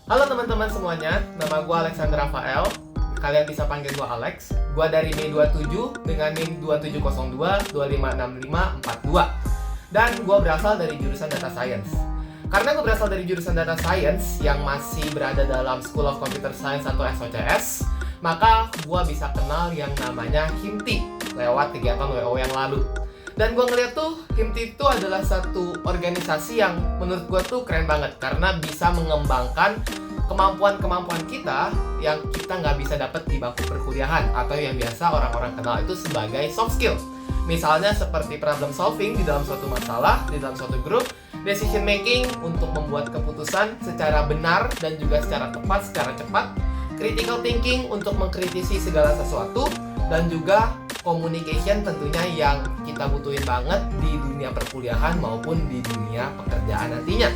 Halo teman-teman semuanya, nama gue Alexander Rafael. Kalian bisa panggil gue Alex. Gue dari Mei 27 dengan NIM 2702 256542. Dan gue berasal dari jurusan Data Science. Karena gue berasal dari jurusan Data Science yang masih berada dalam School of Computer Science atau SOCS, maka gue bisa kenal yang namanya HIMTI lewat kegiatan WO yang lalu. Dan gue ngeliat tuh HIMTI itu adalah satu organisasi yang menurut gue tuh keren banget karena bisa mengembangkan kemampuan-kemampuan kita yang kita nggak bisa dapat di bangku perkuliahan atau yang biasa orang-orang kenal itu sebagai soft skill. Misalnya seperti problem solving di dalam suatu masalah, di dalam suatu grup, decision making untuk membuat keputusan secara benar dan juga secara tepat, secara cepat, critical thinking untuk mengkritisi segala sesuatu, dan juga communication tentunya yang kita butuhin banget di dunia perkuliahan maupun di dunia pekerjaan nantinya.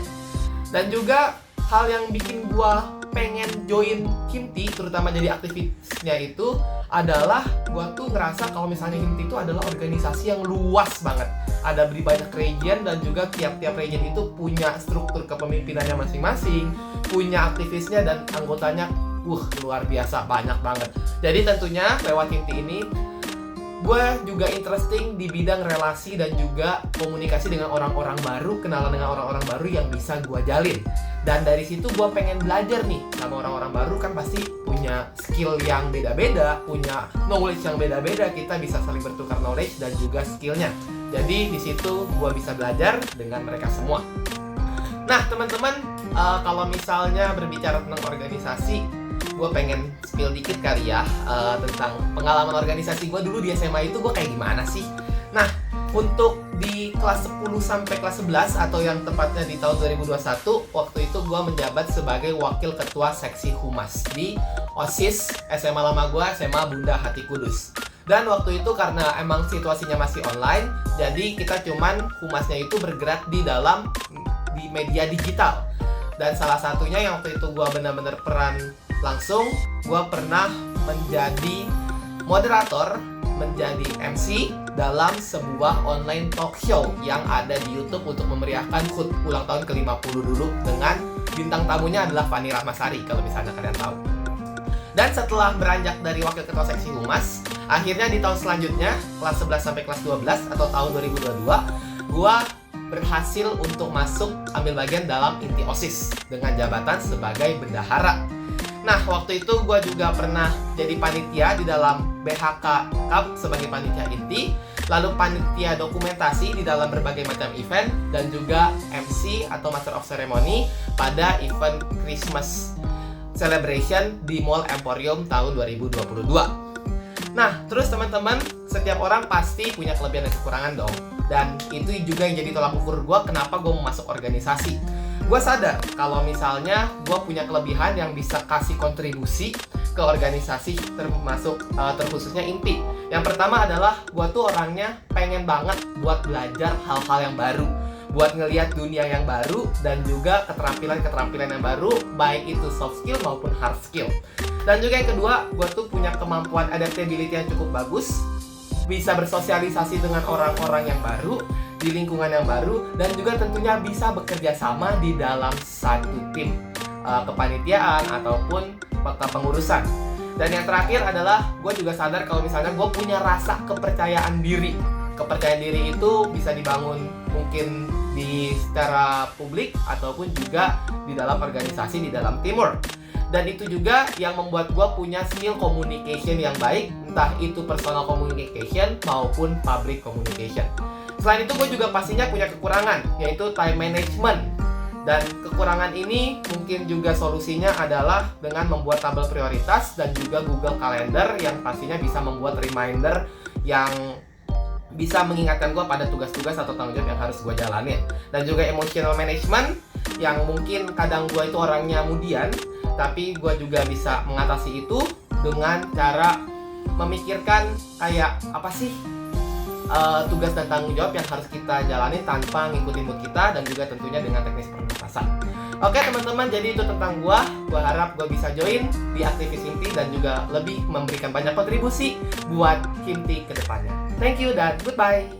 Dan juga hal yang bikin gua pengen join HIMTI, terutama jadi aktivisnya itu adalah gua tuh ngerasa kalau misalnya HIMTI itu adalah organisasi yang luas banget. Ada di banyak region dan juga tiap-tiap region itu punya struktur kepemimpinannya masing-masing, punya aktivisnya dan anggotanya luar biasa, banyak banget. Jadi tentunya lewat HIMTI ini gue juga interesting di bidang relasi dan juga komunikasi dengan orang-orang baru, kenalan dengan orang-orang baru yang bisa gue jalin. Dan dari situ gue pengen belajar nih sama orang-orang baru, kan pasti punya skill yang beda-beda, punya knowledge yang beda-beda, kita bisa saling bertukar knowledge dan juga skillnya. Jadi di situ gue bisa belajar dengan mereka semua. Nah teman-teman, kalau misalnya berbicara tentang organisasi, gue pengen spill dikit kali ya tentang pengalaman organisasi gue dulu di SMA itu gue kayak gimana sih. Nah, untuk di kelas 10 sampai kelas 11 atau yang tepatnya di tahun 2021, waktu itu gue menjabat sebagai wakil ketua seksi humas di OSIS SMA lama gue, SMA Bunda Hati Kudus. Dan waktu itu karena emang situasinya masih online, jadi kita cuman humasnya itu bergerak di media digital. Dan salah satunya yang waktu itu gue benar-benar peran langsung, gue pernah menjadi moderator, menjadi MC dalam sebuah online talk show yang ada di YouTube untuk memeriahkan HUT ulang tahun ke-50 dulu, dengan bintang tamunya adalah Fani Rahmasari kalau misalnya kalian tahu. Dan setelah beranjak dari wakil ketua seksi humas, akhirnya di tahun selanjutnya kelas 11 sampai kelas 12 atau tahun 2022, gue berhasil untuk masuk ambil bagian dalam inti OSIS dengan jabatan sebagai bendahara. Nah, waktu itu gue juga pernah jadi panitia di dalam BHK Cup sebagai panitia inti, lalu panitia dokumentasi di dalam berbagai macam event, dan juga MC atau Master of Ceremony pada event Christmas Celebration di Mall Emporium tahun 2022. Nah, terus teman-teman, setiap orang pasti punya kelebihan dan kekurangan dong. Dan itu juga yang jadi tolak ukur gue kenapa gue mau masuk organisasi. Gue sadar kalau misalnya gue punya kelebihan yang bisa kasih kontribusi ke organisasi, terkhususnya inti. Yang pertama adalah gue tuh orangnya pengen banget buat belajar hal-hal yang baru, buat ngelihat dunia yang baru, dan juga keterampilan-keterampilan yang baru, baik itu soft skill maupun hard skill. Dan juga yang kedua, gue tuh punya kemampuan adaptability yang cukup bagus, bisa bersosialisasi dengan orang-orang yang baru, di lingkungan yang baru, dan juga tentunya bisa bekerja sama di dalam satu tim kepanitiaan ataupun pengurusan. Dan yang terakhir adalah gue juga sadar kalau misalnya gue punya rasa kepercayaan diri. Kepercayaan diri itu bisa dibangun mungkin secara publik ataupun juga di dalam organisasi, di dalam teamwork. Dan itu juga yang membuat gue punya skill communication yang baik, entah itu personal communication maupun public communication. Selain itu gue juga pastinya punya kekurangan, yaitu time management. Dan kekurangan ini mungkin juga solusinya adalah dengan membuat tabel prioritas dan juga Google Calendar yang pastinya bisa membuat reminder yang bisa mengingatkan gue pada tugas-tugas atau tanggung jawab yang harus gue jalanin. Dan juga emotional management yang mungkin kadang gue itu orangnya kemudian, tapi gue juga bisa mengatasi itu dengan cara memikirkan kayak apa sih tugas dan tanggung jawab yang harus kita jalani tanpa ngikutin mood kita, dan juga tentunya dengan teknis pernapasan. Oke teman-teman, jadi itu tentang gua harap gua bisa join di aktivis HIMTI dan juga lebih memberikan banyak kontribusi buat HIMTI ke depannya. Thank you dan goodbye.